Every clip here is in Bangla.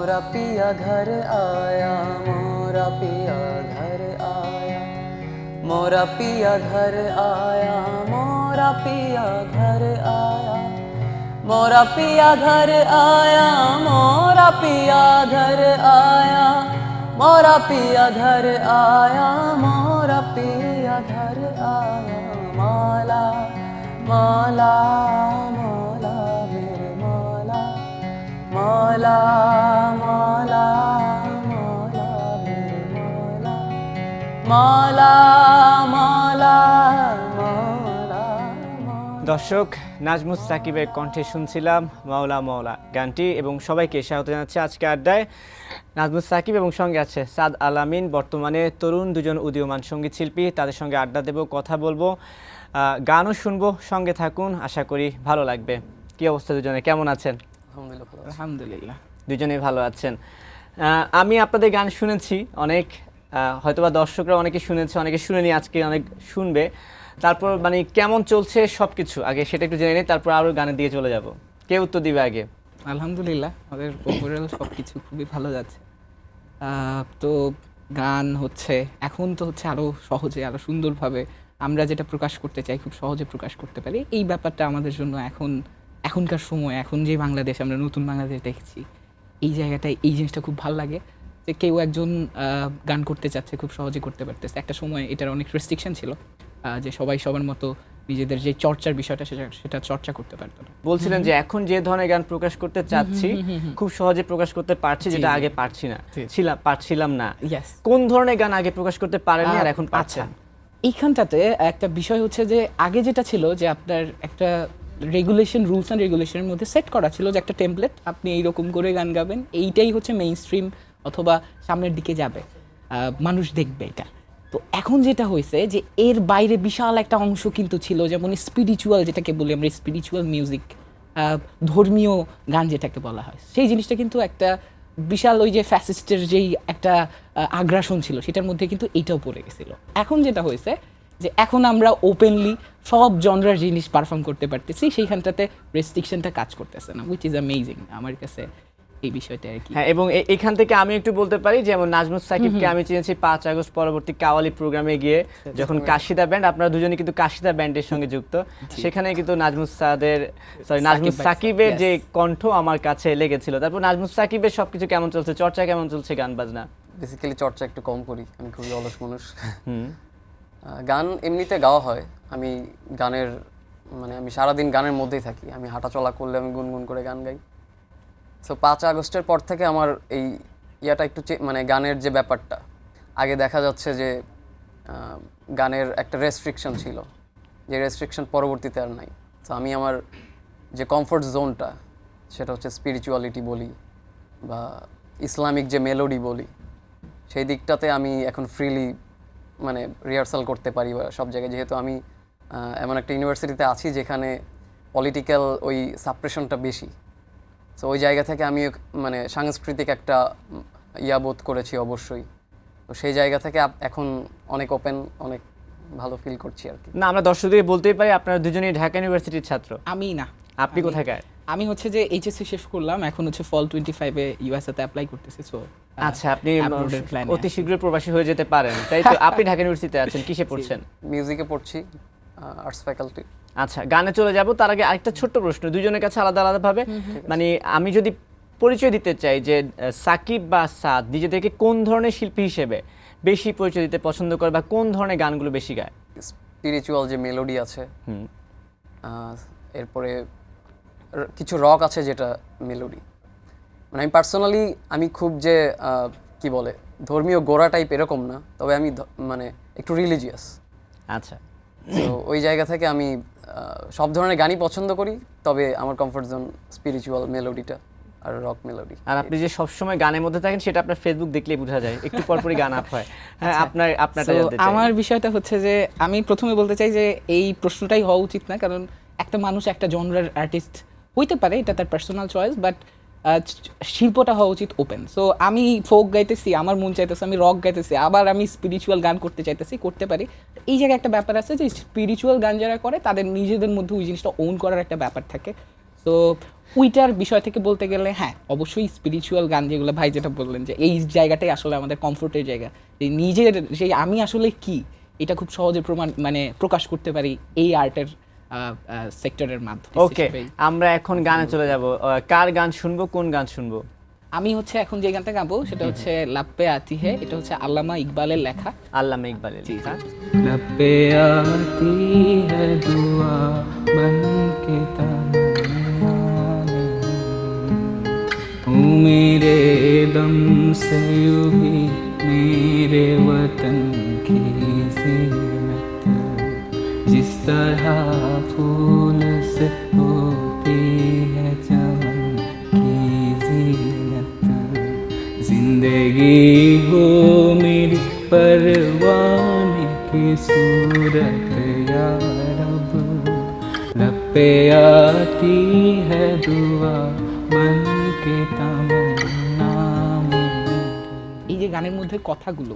मोरा पिया घर आया, मोरा पिया घर आया, मोरा पिया घर आया, मोरा पिया घर आया, मोरा पिया घर आया, मोरा पिया घर आया, मोरा पिया घर आया, मोरा पिया घर आया। मौला मौला मौला मेरे मौला, मौला मौला मौला मेरे मौला, मौला मौला मौला। দর্শক, নাজমুস সাকিবের কণ্ঠে শুনছিলাম মাওলা মাওলা গানটি এবং সবাইকে স্বাগত জানাচ্ছি আজকে আড্ডায়। নাজমুস সাকিব এবং সঙ্গে আছে সাদ আলামিন, বর্তমানে তরুণ দুজন উদীয়মান সঙ্গীত শিল্পী। তাদের সঙ্গে আড্ডা দেব, কথা বলবো, গানও শুনবো। সঙ্গে থাকুন, আশা করি ভালো লাগবে। কি অবস্থা দুজনে, কেমন আছেন? আলহামদুলিল্লাহ ভালো আছি। আলহামদুলিল্লাহ, দুজনেই ভালো আছেন। আমি আপনাদের গান শুনেছি অনেক, হয়তোবা দর্শকরা অনেকে শুনেছে, অনেকে শুনেনি, আজকে অনেক শুনবে। তারপর মানে কেমন চলছে সব কিছু আগে সেটা একটু জেনে নিই, তারপর আরও গানের দিকে চলে যাব। কে উত্তর দিবে আগে? আলহামদুলিল্লাহ, আমাদের ওভারঅল সব কিছু খুবই ভালো যাচ্ছে। তো গান হচ্ছে এখন তো হচ্ছে আরও সহজে, আরও সুন্দরভাবে আমরা যেটা প্রকাশ করতে চাই খুব সহজে প্রকাশ করতে পারি। এই ব্যাপারটা আমাদের জন্য এখনকার সময়, এখন যে বাংলাদেশ, আমরা নতুন বাংলাদেশ দেখছি, এই জায়গাটায় এই জিনিসটা খুব ভালো লাগে যে কেউ একজন গান করতে চাচ্ছে, খুব সহজে করতে পারতেছে। একটা সময় এটার অনেক রেস্ট্রিকশন ছিল, যে সবাই সবার মতো নিজেদের যে চর্চার বিষয়টা সেটা চর্চা করতে পারতো না। বলছিলেন যে এখন যে ধরনের গান প্রকাশ করতে চাচ্ছি খুব সহজে প্রকাশ করতে পারছি, যেটা আগে পারছি না, পারছিলাম না। কোন ধরনের গান আগে প্রকাশ করতে পারেনি আর এখন পাচ্ছেন? এইখানটাতে একটা বিষয় হচ্ছে যে আগে যেটা ছিল যে আপনার একটা রেগুলেশন, রুলস অ্যান্ড রেগুলেশনের মধ্যে সেট করা ছিল যে একটা টেমপ্লেট, আপনি এইরকম করে গান গাবেন, এইটাই হচ্ছে মেইন স্ট্রিম অথবা সামনের দিকে যাবে, মানুষ দেখবে এটা। তো এখন যেটা হয়েছে যে এর বাইরে বিশাল একটা অংশ কিন্তু ছিল, যেমন স্পিরিচুয়াল, যেটাকে বলি আমরা স্পিরিচুয়াল মিউজিক, ধর্মীয় গান যেটাকে বলা হয়, সেই জিনিসটা কিন্তু একটা বিশাল, ওই যে ফ্যাসিস্টের যেই একটা আগ্রাসন ছিল সেটার মধ্যে কিন্তু এইটাও পড়ে গেছিল। এখন যেটা হয়েছে যে এখন আমরা ওপেনলি সব জনরার জিনিস পারফর্ম করতে পারতেছি, সেইখানটাতে রেস্ট্রিকশনটা কাজ করতেছে না, উইচ ইজ অ্যামেজিং আমার কাছে এই বিষয়টা আর কি। হ্যাঁ, এবং এখান থেকে আমি একটু বলতে পারি, যেমন নাজমুস সাকিবকে আমি চিনেছি 5 আগস্ট পরবর্তী কাওয়ালি প্রোগ্রামে গিয়ে, যখন কাশিদা ব্যান্ড, আপনারা দুজনে কিন্তু কাশিদা ব্যান্ডের সঙ্গে যুক্ত, সেখানে কিন্তু নাজমুস সাকিবের যে কণ্ঠ আমার কাছে লেগেছিল। তারপর নাজমুস সাকিবের সবকিছু কেমন চলছে, চর্চা কেমন চলছে, গান বাজনা? বেসিক্যালি চর্চা একটু কম করি, আমি খুবই অলস মানুষ। গান এমনিতে গাওয়া হয়, আমি গানের আমি সারাদিন গানের মধ্যেই থাকি, আমি হাঁটাচলা করলে আমি গুনগুন করে গান গাই। সো 5 আগস্টের পর থেকে আমার এই ইয়াটা একটু গানের যে ব্যাপারটা, আগে দেখা যাচ্ছে যে গানের একটা রেস্ট্রিকশন ছিল, যে রেস্ট্রিকশন পরবর্তীতে আর নাই। তো আমি আমার যে কমফোর্ট জোনটা, সেটা হচ্ছে স্পিরিচুয়ালিটি বলি বা ইসলামিক যে মেলোডি বলি, সেই দিকটাতে আমি এখন ফ্রিলি রিহার্সাল করতে পারি বা সব জায়গায়। যেহেতু আমি এমন একটা ইউনিভার্সিটিতে আছি যেখানে পলিটিক্যাল ওই সাপ্রেশনটা বেশি, তো ওই জায়গা থেকে আমি সাংস্কৃতিক একটা বোধ করেছি অবশ্যই। তো সেই জায়গা থেকে এখন অনেক ওপেন, অনেক ভালো ফিল করছি আর কি। না, আমরা দর্শকদের বলতেই পারি আপনারা দুজনেই ঢাকা ইউনিভার্সিটির ছাত্র। আমি না, আপনি কোথাকার? আমি হচ্ছে যে এইচএসসি শেষ করলাম, এখন হচ্ছে ফল 25-এ ইউএসএ তে অ্যাপ্লাই করতেছি। সো আচ্ছা, আপনি অতি শীঘ্রই প্রবাসী হয়ে যেতে পারেন, তাই তো? আপনি ঢাকা ইউনিভার্সিটিতে আছেন, কিসে পড়ছেন? মিউজিকে পড়ছি, আর্টস ফ্যাকাল্টি। আচ্ছা, গানে চলে যাব, তার আগে আরেকটা ছোট্ট প্রশ্ন, দুজনের কাছে আলাদা আলাদাভাবে। আমি যদি পরিচয় দিতে চাই যে সাকিব বা সাদ নিজেদেরকে কোন ধরনের শিল্পী হিসেবে বেশি পরিচয় দিতে পছন্দ করে বা কোন ধরনের গানগুলো বেশি গায়? স্পিরিচুয়াল যে মেলোডি আছে, এরপরে কিছু রক আছে যেটা মেলোডি। আমি পার্সোনালি আমি খুব যে কি বলে ধর্মীয় গোড়া টাইপ এরকম না, তবে আমি একটু রিলিজিয়াস। আচ্ছা, তো ওই জায়গা থেকে আমি সব ধরনের গানই পছন্দ করি, তবে আমার কমফোর্ট জোন স্পিরিচুয়াল মেলোডিটা আর রক মেলোডি। আর আপনি যে সবসময় গানের মধ্যে থাকেন সেটা আপনার ফেসবুক দেখলেই বোঝা যায়, একটু পরপরই গান আপ হয়। হ্যাঁ, আপনারটা জানতে চাই। আমার বিষয়টা হচ্ছে যে আমি প্রথমে বলতে চাই যে এই প্রশ্নটাই হওয়া উচিত না, কারণ একটা মানুষ একটা জনরার আর্টিস্ট হইতে পারে, এটা তার পার্সোনাল চয়েস, বাট শিল্পটা হওয়া উচিত ওপেন। সো আমি ফোক গাইতেছি, আমার মন চাইতেছে আমি রক গাইতেছি, আবার আমি স্পিরিচুয়াল গান করতে চাইতেছি, করতে পারি। এই জায়গায় একটা ব্যাপার আছে যে স্পিরিচুয়াল গান যারা করে তাদের নিজেদের মধ্যে ওই জিনিসটা ওন করার একটা ব্যাপার থাকে। তো ওইটার বিষয় থেকে বলতে গেলে হ্যাঁ অবশ্যই স্পিরিচুয়াল গান যেগুলো ভাই যেটা বললেন যে এই জায়গাটাই আসলে আমাদের কমফোর্টের জায়গা, যে নিজের যে আমি আসলে কি এটা খুব সহজে প্রকাশ করতে পারি এই আর্টের সেক্টরের মাধ্যমে। ওকে, আমরা এখন গানে চলে যাব। কার গান শুনবো, কোন গান শুনবো? আমি হচ্ছে এখন যে গানটা গাবো সেটা হচ্ছে লাপ্পে আতি হে, এটা হচ্ছে আল্লামা ইকবালের লেখা। আল্লামা ইকবালের লেখা। लपे आती है दुआ बन के तमन्ना हूँ मेरे दम से यूं ही मेरे वतन की ज़ीनत, जिस तरह फूल से होती है चमन की ज़ीनत, जिंदगी हो मेरी परवाने की सूरत या रब, लब पे आती है दुआ मन के तमन्ना मेरी। এই যে গানের মধ্যে কথাগুলো,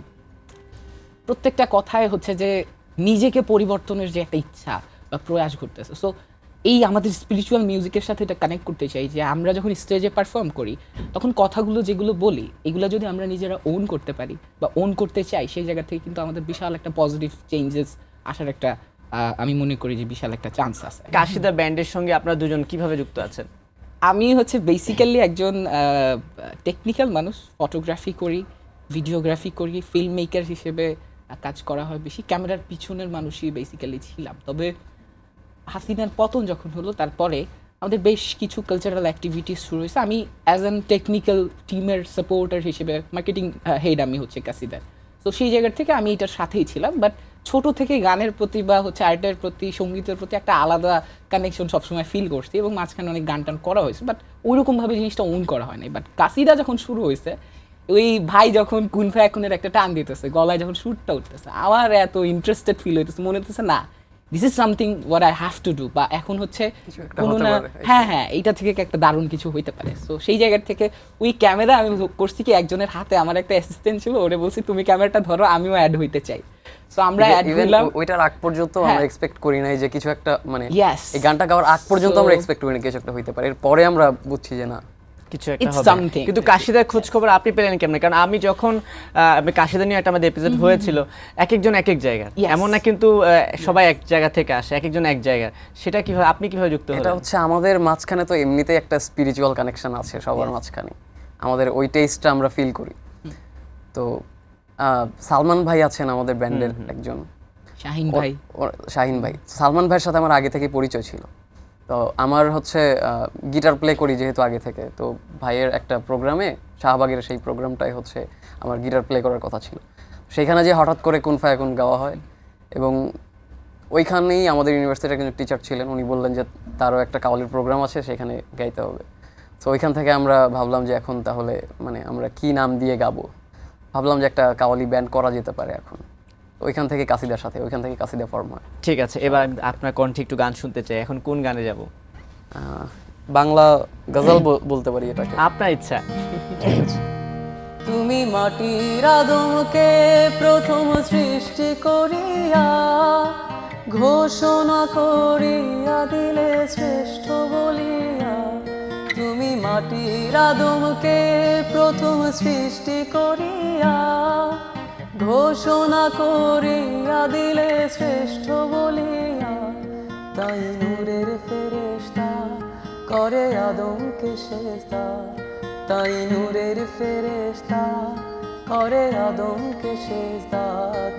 প্রত্যেকটা কথায় হচ্ছে যে নিজেকে পরিবর্তনের যে একটা ইচ্ছা বা প্রয়াস ঘটতেছে। সো এই আমাদের স্পিরিচুয়াল মিউজিকের সাথে এটা কানেক্ট করতে চাই যে আমরা যখন স্টেজে পারফর্ম করি তখন কথাগুলো যেগুলো বলি এগুলো যদি আমরা নিজেরা ওন করতে পারি বা ওন করতে চাই, সেই জায়গা থেকে কিন্তু আমাদের বিশাল একটা পজিটিভ চেঞ্জেস আসার একটা আমি মনে করি যে বিশাল একটা চান্স আছে। কাশিদা ব্যান্ডের সঙ্গে আপনারা দুজন কিভাবে যুক্ত আছেন? আমি হচ্ছে বেসিক্যালি একজন টেকনিক্যাল মানুষ, ফটোগ্রাফি করি, ভিডিওগ্রাফি করি, ফিল্ম মেকার হিসেবে কাজ করা হয় বেশি, ক্যামেরার পিছনের মানুষই বেসিক্যালি ছিলাম। তবে হাসিনার পতন যখন হলো তারপরে আমাদের বেশ কিছু কালচারাল অ্যাক্টিভিটিস শুরু হয়েছে। আমি অ্যাজ অ্যান টেকনিক্যাল টিমের সাপোর্টার হিসেবে, মার্কেটিং হেড আমি হচ্ছে কাসিদার। তো সেই জায়গার থেকে আমি এটার সাথেই ছিলাম, বাট ছোট থেকে গানের প্রতি বা হচ্ছে আর্টের প্রতি, সঙ্গীতের প্রতি একটা আলাদা কানেকশন সবসময় ফিল করছি এবং মাঝখানে অনেক গান টান করা হয়েছে, বাট ওইরকমভাবে জিনিসটা ওন করা হয়নি। বাট কাসিদা যখন শুরু হয়েছে, ওই ভাই যখন কুন ফায়াকুনের একটা টান দিতেছে, গলায় যখন সুরটা উঠতেছে, আমার এত ইন্টারেস্টেড ফিল হইতেছে, মনে হতেছে না this is something what I have to do, বা এখন হচ্ছে কোনো না হ্যাঁ এইটা থেকে একটা দারুণ কিছু হইতে পারে। সো সেই জায়গার থেকে ওই ক্যামেরা আমি করছি কি, একজনের হাতে আমার একটা অ্যাসিস্ট্যান্ট ছিল, ওরে বলছি তুমি ক্যামেরাটা ধরো, আমিও অ্যাড হইতে চাই। সো আমরা অ্যাড হইলাম। ওইটার আগ পর্যন্ত আমরা এক্সপেক্ট করি নাই যে কিছু একটা, মানে Yes. এই গানটা গাওয়ার আগ পর্যন্ত আমরা এক্সপেক্ট করি না কিছু একটা হইতে পারে, এরপরে আমরা বুঝছি যে না কিছু একটা It's হবে। something. কিন্তু কাশিদার খোঁজ খবর আপনি পেলেন কেমনে? কারণ আমি যখন আমি কাশিদা নিয়ে একটা আমাদের এপিসোড হয়েছিল, এক একজন এক এক জায়গার, Yes. এমন না কিন্তু সবাই এক জায়গা থেকে আসে, এক একজন এক জায়গার। সেটা কিভাবে আপনি কিভাবে যুক্ত এটা হলেন? হচ্ছে আমাদের মাঝখানে তো এমনিতেই একটা স্পিরিচুয়াল কানেকশন আছে সবার মাঝখানে, আমাদের ওই টেস্টটা আমরা ফিল করি। তো সালমান ভাই আছেন আমাদের ব্যান্ডের একজন, শাহিন ভাই। শাহিন ভাই। সালমান ভাইয়ের সাথে আমার আগে থেকে পরিচয় ছিল। তো আমার হচ্ছে গিটার প্লে করি যেহেতু আগে থেকে, তো ভাইয়ের একটা প্রোগ্রামে, শাহবাগের সেই প্রোগ্রামটাই হচ্ছে আমার গিটার প্লে করার কথা ছিল। সেখানে যে হঠাৎ করে কুন ফায়াকুন গাওয়া হয়, এবং ওইখানেই আমাদের ইউনিভার্সিটির একজন টিচার ছিলেন, উনি বললেন যে তারও একটা কাওয়ালির প্রোগ্রাম আছে, সেখানে গাইতে হবে। তো ওইখান থেকে আমরা ভাবলাম যে এখন তাহলে মানে আমরা কি নাম দিয়ে গাবো, ভাবলাম যে একটা কাওয়ালি ব্যান্ড করা যেতে পারে এখন। ওইখান থেকে কাসিদার সাথে, ওইখান থেকে কাসিদা ফর্ম হয়। ঠিক আছে, এবার আপনার কণ্ঠে একটু গান শুনতে চাই। এখন কোন গানে যাব? বাংলা গজল বলতে পারি এটাকে, আপনার ইচ্ছা। তুমি মাটির আদমকে প্রথম সৃষ্টি করিয়া ঘোষণা করিয়া দিলে শ্রেষ্ঠ বলিয়া, তুমি মাটির আদমকে প্রথম সৃষ্টি করিয়া ঘোষণা করিয়া দিলে শ্রেষ্ঠ বলিয়া, তাই নূরের ফেরেশতা করে আদমকে সেজদা, তাই নূরের ফেরেশতা করে আদমকে সেজদা,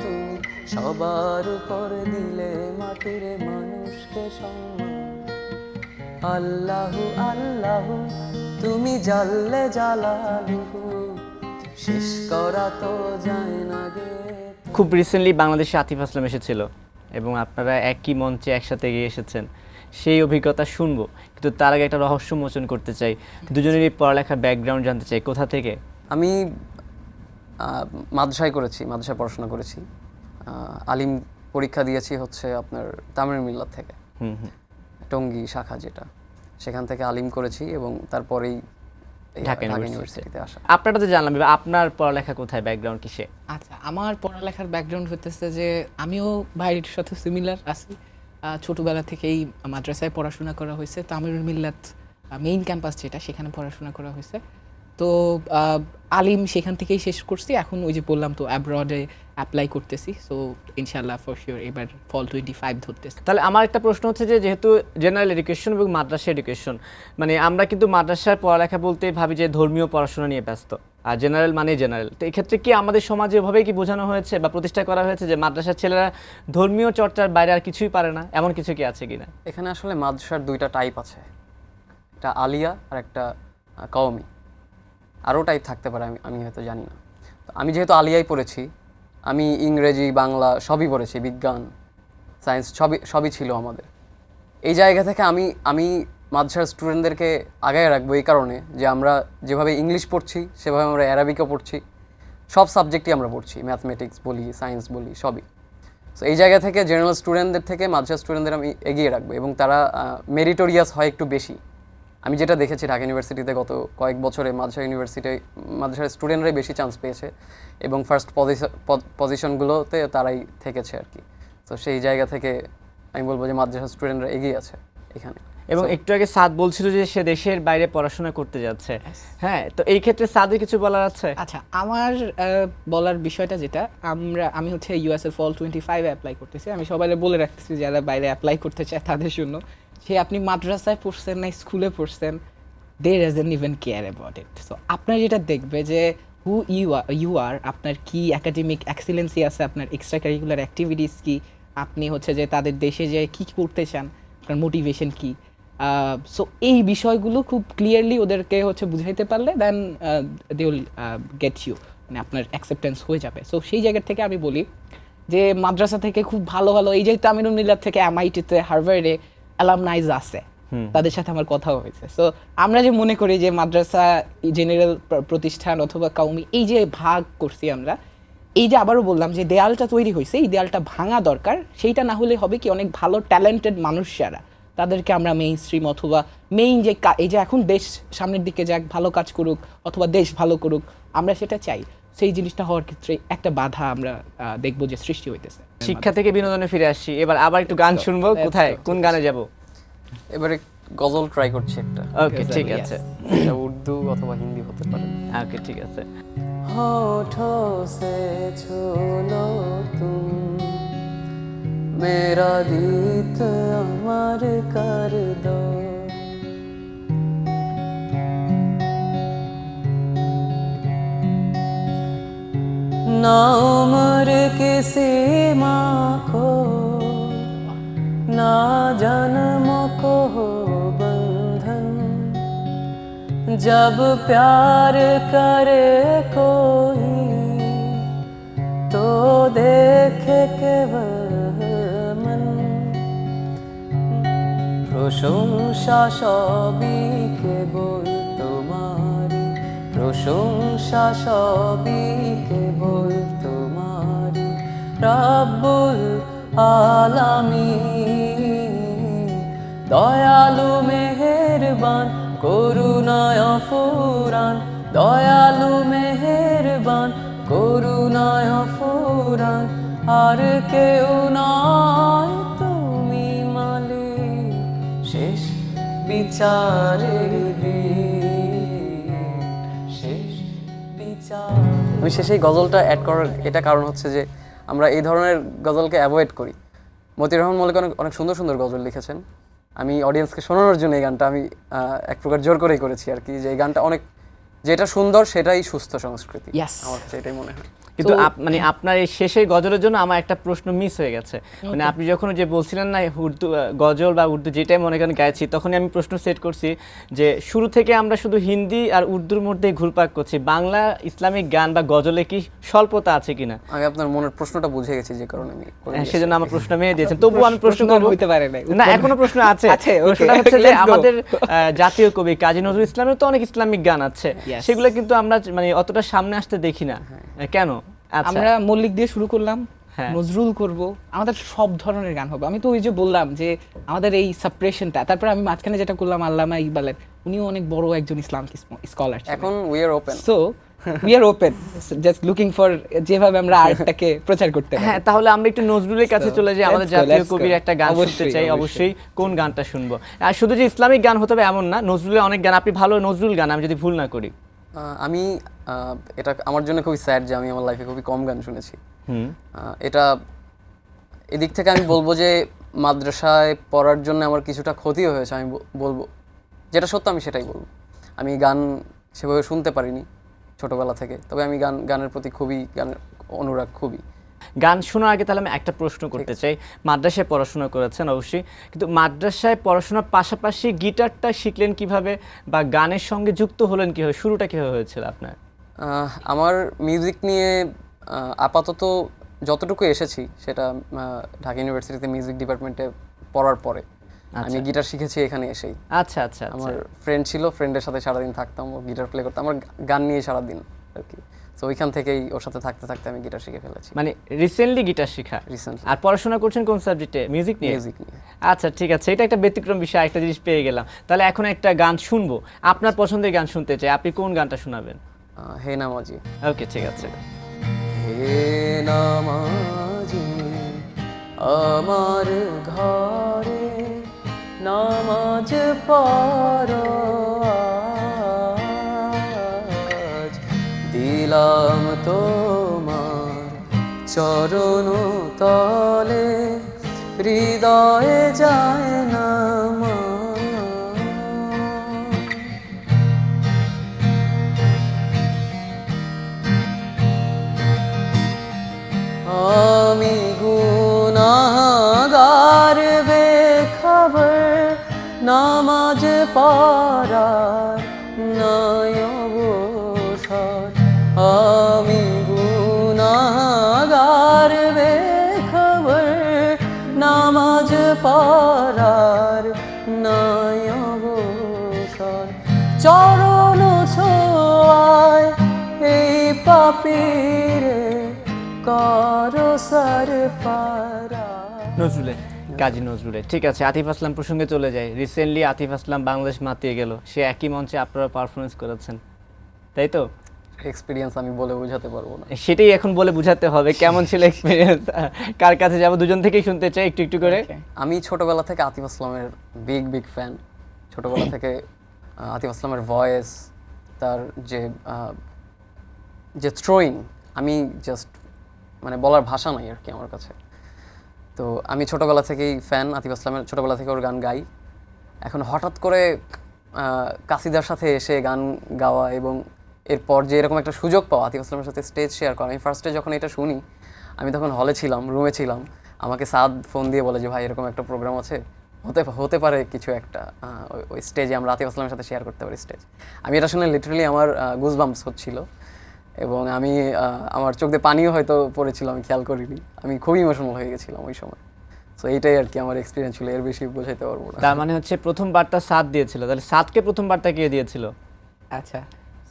তুমি সবার উপর দিলে মাটির মানুষকে সম্মান, আল্লাহু আল্লাহু তুমি জাল্লে জালালুহু, শেষ করা তো যায় না গে। খুব রিসেন্টলি বাংলাদেশে আতিফ আসলাম এসেছিল এবং আপনারা একই মঞ্চে একসাথে গিয়ে এসেছেন, সেই অভিজ্ঞতা শুনবো। কিন্তু তার আগে একটা রহস্য মোচন করতে চাই, দুজনেরই পড়ালেখার ব্যাকগ্রাউন্ড জানতে চাই। কোথা থেকে? আমি মাদ্রাসায় করেছি, মাদ্রাসায় পড়াশোনা করেছি। আলিম পরীক্ষা দিয়েছি হচ্ছে আপনার তামিল মিল্লাত থেকে, টঙ্গী শাখা যেটা, সেখান থেকে আলিম করেছি এবং তারপরেই ঢাকা ইউনিভার্সিটিতে আসা। আপনারটা তো জানলাম, এবার আপনার পড়ালেখা কোথায়, ব্যাকগ্রাউন্ড কিসে? আচ্ছা, আমার পড়ালেখার ব্যাকগ্রাউন্ড হতেছে যে আমিও ভাইয়ের সাথে সিমিলার আছি। ছোটবেলা থেকেই মাদ্রাসায় পড়াশোনা করা হয়েছে, তামিল মিল্লাত মেইন ক্যাম্পাস যেটা, সেখানে পড়াশোনা করা হয়েছে। তো আলিম সেখান থেকেই শেষ করছি। এখন ওই যে বললাম তো অ্যাব্রডে অ্যাপ্লাই করতেছি, সো ইনশাল্লাহ ফর শিওর এবার ফল 25 ধরতেছি। তাহলে আমার একটা প্রশ্ন হচ্ছে যে যেহেতু জেনারেল এডুকেশন এবং মাদ্রাসা এডুকেশন, মানে আমরা কিন্তু মাদ্রাসার পড়ালেখা বলতে ভাবি যে ধর্মীয় পড়াশোনা নিয়ে ব্যস্ত, আর জেনারেল মানে জেনারেল। তো এই ক্ষেত্রে কি আমাদের সমাজে ওভাবেই কি বোঝানো হয়েছে বা প্রতিষ্ঠা করা হয়েছে যে মাদ্রাসার ছেলেরা ধর্মীয় চর্চার বাইরে আর কিছুই পারে না, এমন কিছু কি আছে কিনা? এখানে আসলে মাদ্রাসার দুইটা টাইপ আছে, একটা আলিয়া আর একটা কওমি। আরও টাইপ থাকতে পারে, আমি হয়তো জানি না। তো আমি যেহেতু আলিয়ায় পড়েছি, আমি ইংরেজি বাংলা সবই পড়েছি, বিজ্ঞান সায়েন্স সবই ছিল আমাদের। এই জায়গা থেকে আমি মাদ্রাসার স্টুডেন্টদেরকে আগায় রাখবো এই কারণে যে আমরা যেভাবে ইংলিশ পড়ছি সেভাবে আমরা অ্যারাবিকও পড়ছি, সব সাবজেক্টই আমরা পড়ছি, ম্যাথমেটিক্স বলি, সায়েন্স বলি, সবই। সো এই জায়গা থেকে জেনারেল স্টুডেন্টদের থেকে মাদ্রাসার স্টুডেন্টদের আমি এগিয়ে রাখবো এবং তারা মেরিটোরিয়াস হয় একটু বেশি। আমি যেটা দেখেছি ঢাকা ইউনিভার্সিটিতে গত কয়েক বছরে মাদ্রাসার স্টুডেন্টরাই বেশি চান্স পেয়েছে এবং ফার্স্ট পজিশনগুলোতে তারাই থেকেছে আর কি। তো সেই জায়গা থেকে আমি বলবো যে মাদ্রাসার স্টুডেন্টরা এগিয়ে আছে এখানে। এবং একটু আগে সাদ বলছিল যে সে দেশের বাইরে পড়াশোনা করতে যাচ্ছে, হ্যাঁ, তো এই ক্ষেত্রে সাদের কিছু বলার আছে? আচ্ছা, আমার বলার বিষয়টা যেটা, আমি হচ্ছে ইউএসএ ফল 25 অ্যাপ্লাই করতেছি। আমি সবাই বলে রাখতেছি যারা বাইরে অ্যাপ্লাই করতে চায় তাদের জন্য, সে আপনি মাদ্রাসায় পড়ছেন না স্কুলে পড়ছেন, they doesn't even care about it. So আপনার যেটা দেখবে যে হু ইউ আর, আপনার কি একাডেমিক এক্সিলেন্সি আছে, আপনার এক্সট্রা কারিকুলার অ্যাক্টিভিটিস কি, আপনি হচ্ছে যে তাদের দেশে যে কী করতে চান, আপনার মোটিভেশন কী। সো এই বিষয়গুলো খুব ক্লিয়ারলি ওদেরকে হচ্ছে বুঝাইতে পারলে দেন দে উইল গেট ইউ, মানে আপনার অ্যাকসেপ্টেন্স হয়ে যাবে। সো সেই জায়গা থেকে আমি বলি যে মাদ্রাসা থেকে খুব ভালো ভালো, এই যে তামিনুল মিল্লাত থেকে এমআইটিতে হার্ভার্ডে অ্যালামনাইজ আছে, তাদের সাথে আমার কথাও হয়েছে। সো আমরা যে মনে করি যে মাদ্রাসা জেনারেল প্রতিষ্ঠান অথবা কওমি, এই যে ভাগ করছি আমরা, এই যে আবারও বললাম যে দেয়ালটা তৈরি হয়েছে, এই দেয়ালটা ভাঙা দরকার। সেইটা না হলে হবে কি, অনেক ভালো ট্যালেন্টেড মানুষ যারা, তাদেরকে আমরা মেইন স্ট্রিম অথবা মেইন যে এই যে এখন দেশ সামনের দিকে যাক, ভালো কাজ করুক অথবা দেশ ভালো করুক, আমরা সেটা চাই। সেই জিনিসটা হওয়ার ক্ষেত্রে একটা বাধা আমরা দেখবো যে সৃষ্টি হইতেছে। শিক্ষা থেকে বিনোদনে ফিরে আসছি, এবার আবার একটু গান শুনবো। কোথায়, কোন গানে যাব? এবারে গজল ট্রাই করছি একটা। ওকে, ঠিক আছে, এটা উর্দু অথবা হিন্দি হতে পারে। ওকে, ঠিক আছে। होठों से छू लो तुम मेरा गीत अमर कर दो, ना उम्र की सीमा को ना जन्म को हो बंधन, जब प्यार करे कोई तो देखे केवल मन, প্রশংসা সবই কেবল তোমারি, প্রশংসা সবই কেবল তোমারি, রব্বুল আলামিন দয়ালু মেহেরবান করুণায় ফুরান, দয়ালু মেহেরবান করুণায় ফুরান, আর কেউ নয় তুমি মালিক শেষ বিচারের দিন, শেষ বিচার। আমি শেষে এই গজলটা অ্যাড করার এটা কারণ হচ্ছে যে আমরা এই ধরনের গজলকে অ্যাভয়েড করি। মতিউর রহমান মল্লিক অনেক সুন্দর সুন্দর গজল লিখেছেন। আমি অডিয়েন্সকে শোনানোর জন্য এই গানটা আমি এক প্রকার জোর করেই করেছি আর কি, যে এই গানটা অনেক, যেটা সুন্দর সেটাই সুস্থ সংস্কৃতি। আমার কাছে এটাই মনে হয়। কিন্তু মানে আপনার এই শেষের গজলের জন্য আমার একটা প্রশ্ন মিস হয়ে গেছে। মানে আপনি যখন যে বলছিলেন না উর্দু গজল বা উর্দু যেটাই মনে করেন গাইছি, তখনই আমি প্রশ্ন সেট করছি যে শুরু থেকে আমরা শুধু হিন্দি আর উর্দুর মধ্যে ঘুরপাক করছি, বাংলা ইসলামিক গান বা গজলে কি স্বল্পতা আছে কিনা? আমি আপনার মনের প্রশ্নটা বুঝে গেছি, যে কারণে আমি সেজন্য আমার প্রশ্ন মেয়ে দিয়েছেন। তবুও আমি প্রশ্ন করব, হইতে পারে না এখনো প্রশ্ন আছে। প্রশ্নটা হচ্ছে যে আমাদের জাতীয় কবি কাজী নজরুল ইসলামের তো অনেক ইসলামিক গান আছে, সেগুলো কিন্তু আমরা মানে অতটা সামনে আসতে দেখি না, কেন? আমরা মল্লিক দিয়ে শুরু করলাম, নজরুল করব, আমাদের সব ধরনের গান হবে। আমি তো ওই যে বললাম যে আমাদের এই সাপ্রেশনটা, তারপর আমি মাঝখানে যেটা করলাম আল্লামা ইকবালের, উনিও অনেক বড় একজন ইসলামিক স্কলার, এখন we are open. So we are open, just looking for যেভাবে আমরা আর্টটাকে প্রচার করতে পারি। হ্যাঁ, তাহলে আমরা একটু নজরুলের কাছে So, চলে যাই, আমাদের let's go, জাতীয় let's কবির go. একটা গান শুনতে অবশ্যই, চাই। অবশ্যই। অবশ্যই কোন গানটা শুনবো? আর শুধু যে ইসলামিক গান হতে হবে এমন না, নজরুলের অনেক গান, আপনি ভালো নজরুল গান, আমি যদি ভুল না করি। আমি এটা আমার জন্য খুবই স্যাড যে আমি আমার লাইফে খুবই কম গান শুনেছি। এটা এদিক থেকে আমি বলবো যে মাদ্রাসায় পড়ার জন্য আমার কিছুটা ক্ষতিও হয়েছে, আমি বলবো যেটা সত্য আমি সেটাই বলবো। আমি গান সেভাবে শুনতে পারিনি ছোটবেলা থেকে, তবে আমি গানের প্রতি গানের অনুরাগ খুবই। গান শোনার আগে তাহলে আমি একটা প্রশ্ন করতে চাই। মাদ্রাসায় পড়াশোনা করেছেন অবশ্যই, কিন্তু মাদ্রাসায় পড়াশোনার পাশাপাশি গিটারটা শিখলেন কিভাবে বা গানের সঙ্গে যুক্ত হলেন কিভাবে, শুরুটা কিভাবে হয়েছিল আপনার? আমার মিউজিক নিয়ে আপাতত যতটুকু এসেছি সেটা ঢাকা ইউনিভার্সিটিতে মিউজিক ডিপার্টমেন্টে পড়ার পরে আমি গিটার শিখেছি এখানে এসেই। আচ্ছা আচ্ছা, আমার ফ্রেন্ড ছিল, ফ্রেন্ডের সাথে সারাদিন থাকতাম, ও গিটার প্লে করতাম, আমার গান নিয়ে সারাদিন আর কি। তো ওইখান থেকেই ওর সাথে থাকতে থাকতে আমি গিটার শিখে ফেলেছি মানে রিসেন্টলি গিটার শেখা। রিসেন্টলি আর পড়াশোনা করছেন কোন সাবজেক্টে? মিউজিক নিয়ে। মিউজিক নিয়ে। আচ্ছা ঠিক আছে, এটা একটা ব্যতিক্রম বিষয়, একটা জিনিস পেয়ে গেলাম। তাহলে এখন একটা গান শুনবো, আপনার পছন্দের গান শুনতে চাই, আপনি কোন গানটা শোনাবেন? হে নামাজি। ওকে ঠিক আছে। হে নামাজি আমার ঘরে নামাজ পড়ো আজ, দিলাম তোমার চরণ তলে হৃদয়ে যায় না আমি গুনাহগার বেখবর নামাজ পড়ার নাই অবসর, আমি গুনাহগার বেখবর নামাজ পড়ার নাই অবসর, চরণ ছোঁয়ায় এই পাপীরে করো সরফারা। নজরুলের, কাজী নজরুলের। ঠিক আছে, আতিফ আসলাম প্রসঙ্গে চলে যায়। রিসেন্টলি আতিফ আসলাম বাংলাদেশ মাতিয়ে গেল, সে একই মঞ্চে আপনারা পারফরমেন্স করেছেন, তাই তো? এক্সপিরিয়েন্স আমি বলে বোঝাতে পারবো না। সেটাই এখন বলে বুঝাতে হবে, কেমন ছিল এক্সপিরিয়েন্স? কার কাছে যাবো, দুজন থেকেই শুনতে চাই একটু একটু করে। আমি ছোটবেলা থেকে আতিফ আসলামের বিগ ফ্যান। ছোটবেলা থেকে আতিফ আসলামের ভয়েস, তার যে থ্রোয়িং, আমি জাস্ট মানে বলার ভাষা নাই আর কি আমার কাছে। তো আমি ছোটবেলা থেকেই ফ্যান আতিফ আসলামের, ছোটবেলা থেকে ওর গান গাই। এখন হঠাৎ করে কাসিদার সাথে এসে গান গাওয়া এবং এরপর যে এরকম একটা সুযোগ পাওয়া আতিফ আসলামের সাথে স্টেজ শেয়ার করা, আমি ফার্স্টে যখন এটা শুনি, আমি তখন হলে ছিলাম, রুমে ছিলাম, আমাকে সাদ ফোন দিয়ে বলে যে ভাই এরকম একটা প্রোগ্রাম আছে, হতে পারে কিছু একটা, ওই স্টেজে আমরা আতিফ আসলামের সাথে শেয়ার করতে পারি স্টেজ। আমি এটা শুনে লিটারালি আমার গুজবাম্পস হচ্ছিল এবং আমি আমার চোখ দিয়ে পানিও হয়তো পড়েছিল, আমি খেয়াল করিনি, আমি খুবই ইমোশনাল হয়ে গেছিলাম ওই সময়। সো এইটাই আর কি আমার এক্সপিরিয়েন্স ছিল, এর বেশি বোঝাইতে পারবো না। তার মানে হচ্ছে প্রথম বার্তা সাদ দিয়েছিল, তাহলে সাদকে প্রথম বার্তা কে দিয়েছিল? আচ্ছা,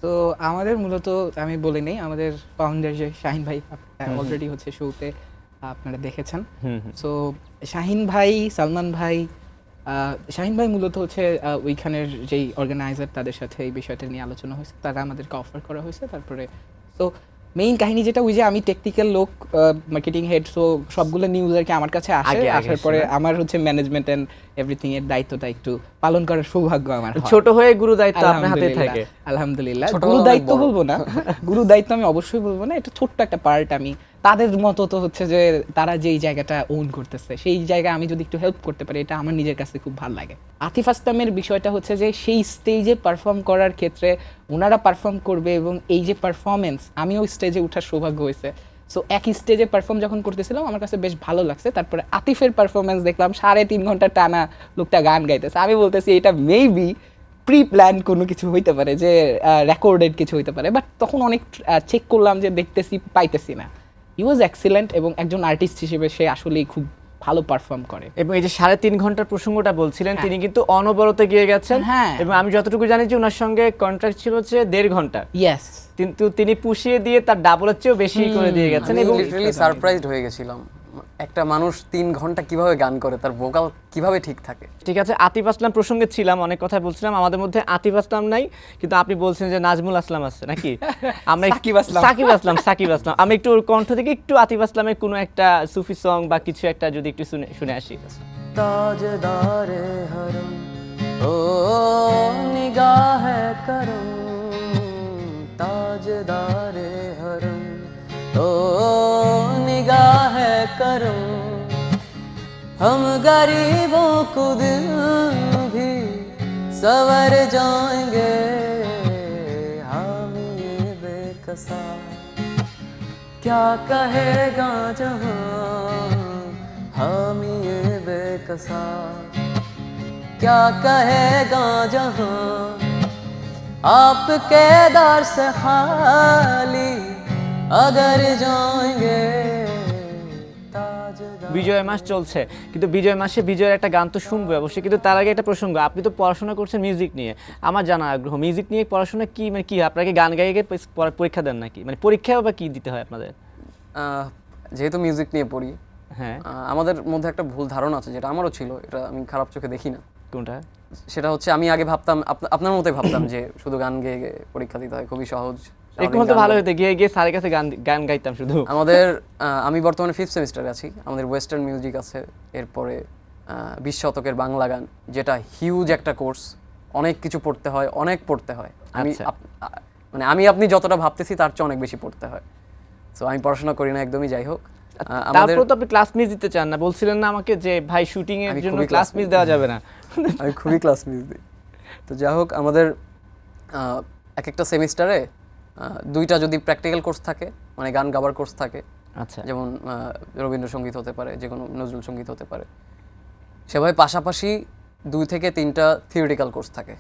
তো আমাদের মূলত আমি বলে নেই, আমাদের ফাউন্ডার যে শাহিন ভাই অলরেডি হচ্ছে শোতে আপনারা দেখেছেন। সো শাহিন ভাই, সালমান ভাই, শাহিন ভাই মূলত হচ্ছে ওইখানের যেই অর্গানাইজার, তাদের সাথে এই বিষয়টা নিয়ে আলোচনা হয়েছে, তারা আমাদেরকে অফার করা হয়েছে। তারপরে তো মেইন কাহিনী যেটা, ওই যে আমি টেকনিক্যাল লোক, মার্কেটিং হেড, সো সবগুলো নিউজ আর কি আমার কাছে আসে, আসার পরে আমার হচ্ছে ম্যানেজমেন্ট এন্ড এভরিথিং এর দায়িত্বটা একটু পালন করার সৌভাগ্য আমার হয়। ছোট হয়ে গুরু দায়িত্ব আপনার হাতে থাকে। আলহামদুলিল্লাহ, গুরু দায়িত্ব বলবো না, গুরু দায়িত্ব আমি অবশ্যই বলবো না, এটা ছোট্ট একটা পার্ট। আমি তাদের মতো তো হচ্ছে যে তারা যেই জায়গাটা ওন করতেছে, সেই জায়গায় আমি যদি একটু হেল্প করতে পারি, এটা আমার নিজের কাছে খুব ভালো লাগে। আতিফ আসলামের বিষয়টা হচ্ছে যে সেই স্টেজে পারফর্ম করার ক্ষেত্রে ওনারা পারফর্ম করবে, এবং এই যে পারফরমেন্স, আমিও স্টেজে ওঠার সৌভাগ্য হয়েছে। সো একই স্টেজে পারফর্ম যখন করতেছিলাম, আমার কাছে বেশ ভালো লাগছে। তারপরে আতিফের পারফরমেন্স দেখলাম, 3.5 ঘন্টা টানা লোকটা গান গাইতেছে। আমি বলতেছি এটা মেবি প্রি প্ল্যান কোনো কিছু হইতে পারে, যে রেকর্ডেড কিছু হইতে পারে, বাট তখন অনেক চেক করলাম যে দেখতেছি, পাইতেছি না। হি ওয়াজ এক্সিলেন্ট, এবং একজন আর্টিস্ট হিসেবে সে আসলেই খুব ভালো পারফর্ম করে। এবং এই যে 3.5 ঘন্টার প্রসঙ্গটা বলছিলেন, তিনি কিন্তু অনবরত গিয়ে গেছেন। এবং আমি যতটুকু জানি যে ওনার সঙ্গে কন্ট্রাক্ট ছিল হচ্ছে 1.5 ঘন্টা। ইয়েস, কিন্তু তিনি পুষিয়ে দিয়ে তার ডাবলের চেয়েও বেশি করে দিয়ে গেছেন। এবং এবং লিটারালি সারপ্রাইজড হয়ে গেছিলাম একটা মানুষ 3 ঘন্টা কিভাবে গান করে, তার ভোকাল কিভাবে ঠিক থাকে। ঠিক আছে, আতিফ আসলাম প্রসঙ্গে ছিলাম, অনেক কথা বলছিলাম, আমাদের মধ্যে আতিফ আসলাম নাই, কিন্তু আপনি বলছেন যে নাজমুল আসলাম আছে নাকি? আমরা সাকিব আসলাম। সাকিব আসলাম, আমি একটু ওর কণ্ঠ থেকে একটু আতিফ আসলামের কোনো একটা সুফি সং বা কিছু একটা যদি একটু শুনে আসি। তাজদারে হরম ও নিগাহে করম, তাজদারে হরম ओ निगाह करम, हम गरीबों को दिल भी सवर जाएंगे, हम ये बेकसा क्या कहेगा जहां, हम ये बेकसा क्या कहेगा जहां, आपके दर से खाली अगर जाएंगे। বিজয় মাস চলছে, কিন্তু বিজয় মাসে বিজয়ের একটা গান তো শুনবো অবশ্যই, কিন্তু তার আগে একটা প্রসঙ্গ, আপনি তো পড়াশোনা করছেন মিউজিক নিয়ে, আমার জানা আগ্রহ মিউজিক নিয়ে পড়াশোনা কি, মানে কি আপনাকে গান গাইয়ে পরীক্ষা দেন নাকি, মানে পরীক্ষাও বা কি দিতে হয় আপনাদের? যেহেতু মিউজিক নিয়ে পড়ি, হ্যাঁ, আমাদের মধ্যে একটা ভুল ধারণা আছে, যেটা আমারও ছিল, এটা আমি খারাপ চোখে দেখি না। কোনটা? সেটা হচ্ছে আমি আগে ভাবতাম, আপনার মতোই ভাবতাম যে শুধু গান গেয়ে গেয়ে পরীক্ষা দিতে হয়, খুবই সহজ। একটু হয়তো ভালো হতো, গিয়ে গিয়ে স্যারের কাছে গান গাইতাম শুধু। আমাদের আমি বর্তমানে 5th সেমিস্টারে আছি, আমাদের ওয়েস্টার্ন মিউজিক আছে, এরপরে 20 শতকের বাংলা গান, যেটা হিউজ একটা কোর্স, অনেক কিছু পড়তে হয়, অনেক পড়তে হয়। আমি আচ্ছা। মানে আপনি যতটা ভাবতেছি তার চেয়ে অনেক বেশি পড়তে হয়। সো আমি পড়াশোনা করি না একদমই, যাই হোক। তারপর তো আপনি ক্লাস মিস দিতে চান না, বলছিলেন না আমাকে যে ভাই শুটিং এর আমি জন্য খুবই ক্লাস মিস দেওয়া যাবে না। আমি খুবই ক্লাস মিস দিই। তো যাই হোক, আমাদের এক একটা সেমিস্টারে 2টা যদি প্র্যাকটিক্যাল কোর্স থাকে, মানে গান গাবার কোর্স থাকে, আচ্ছা, যেমন রবীন্দ্রসঙ্গীত হতে পারে, যে কোনো নজরুল সঙ্গীত হতে পারে, সেভাবে পাশাপাশি 2 থেকে 3টা থিওরিটিক্যাল কোর্স থাকে,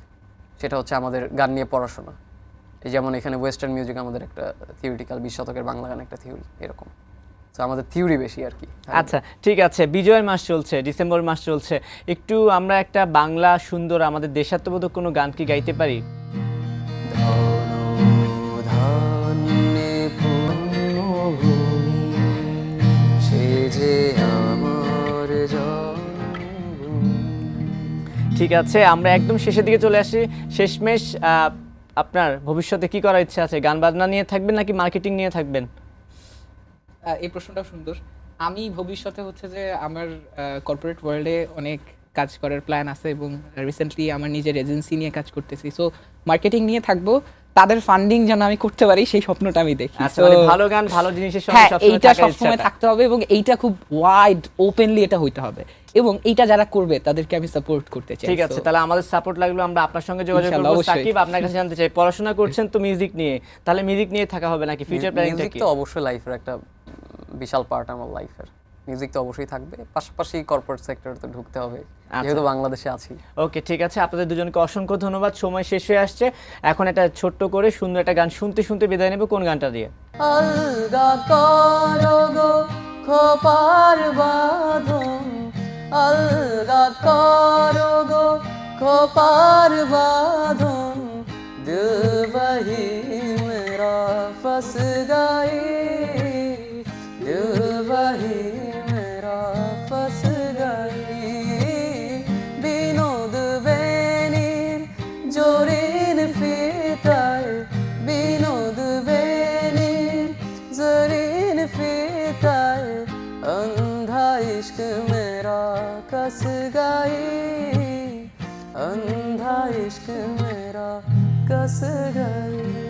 সেটা হচ্ছে আমাদের গান নিয়ে পড়াশোনা। এই যেমন এখানে ওয়েস্টার্ন মিউজিক আমাদের একটা থিওরিটিক্যাল, 20 শতকের বাংলা গান একটা থিওরি, এরকম। তো আমাদের থিওরি বেশি আর কি। আচ্ছা ঠিক আছে, বিজয়ের মাস চলছে, ডিসেম্বর মাস চলছে, একটু আমরা একটা বাংলা সুন্দর আমাদের দেশাত্মবোধক কোনো গান কি গাইতে পারি? ঠিক আছে, আমরা একদম শেষের দিকে চলে আসি। শেষমেশ আপনার ভবিষ্যতে কি করার ইচ্ছা আছে? গান বাজনা নিয়ে থাকবেন নাকি মার্কেটিং নিয়ে থাকবেন? এই প্রশ্নটা সুন্দর। আমি ভবিষ্যতে হচ্ছে যে আমার কর্পোরেট ওয়ার্ল্ডে অনেক কাজ করার প্ল্যান আছে, এবং রিসেন্টলি আমার নিজের এজেন্সি নিয়ে কাজ করতেছি। সো মার্কেটিং নিয়ে থাকবো, তাদের ফান্ডিং যেন আমি করতে পারি সেই স্বপ্নটা আমি দেখি। আচ্ছা, মানে ভালো গান ভালো জিনিসের সঙ্গে হ্যাঁ, সবসময় এইটা থাকার সবসময় ইচ্ছাটা। থাকতে হবে, এবং এইটা খুব ওয়াইড ওপেনলি এটা হইতে হবে, এবং এইটা যারা করবে তাদেরকে আমি সাপোর্ট করতে চাই। ঠিক আছে, তাহলে আমাদের সাপোর্ট লাগলো, আমরা আপনার সঙ্গে যোগাযোগ ইনশাআল্লাহ, করব। অবশ্যই। সাকিব, আপনার কাছে জানতে চাই, পড়াশোনা করছেন তো মিউজিক নিয়ে, তাহলে মিউজিক নিয়ে থাকা হবে নাকি? ফিউচার প্ল্যানিংটা মিউজিক কি? তো অবশ্যই লাইফের একটা বিশাল পার্ট আমার লাইফের, মিউজিক তো অবশ্যই থাকবে, পাশাপাশি কর্পোরেট সেক্টরে তো ঢুকতে হবে, যেহেতু বাংলাদেশে আছি। ওকে, ঠিক আছে, আপনাদের দুজনকে অসংখ্য ধন্যবাদ। সময় শেষ হয়ে আসছে, এখন একটা ছোট্ট করে সুন্দর একটা গান শুনতে শুনতে বিদায় নেব। কোন গানটা দিয়ে? আলগা করো গো খোপার বাঁধন, আলগা করো গো খোপার বাঁধন, দিল वही मेरा फंस गई, दिल वही मेरा फंस गई, বিনোদ বেনির জরিন ফিতায়, বিনোদ বেনির জরিন ফিতায়, अंधा इश्क मेरा कस गई, अंधा इश्क मेरा कस गई।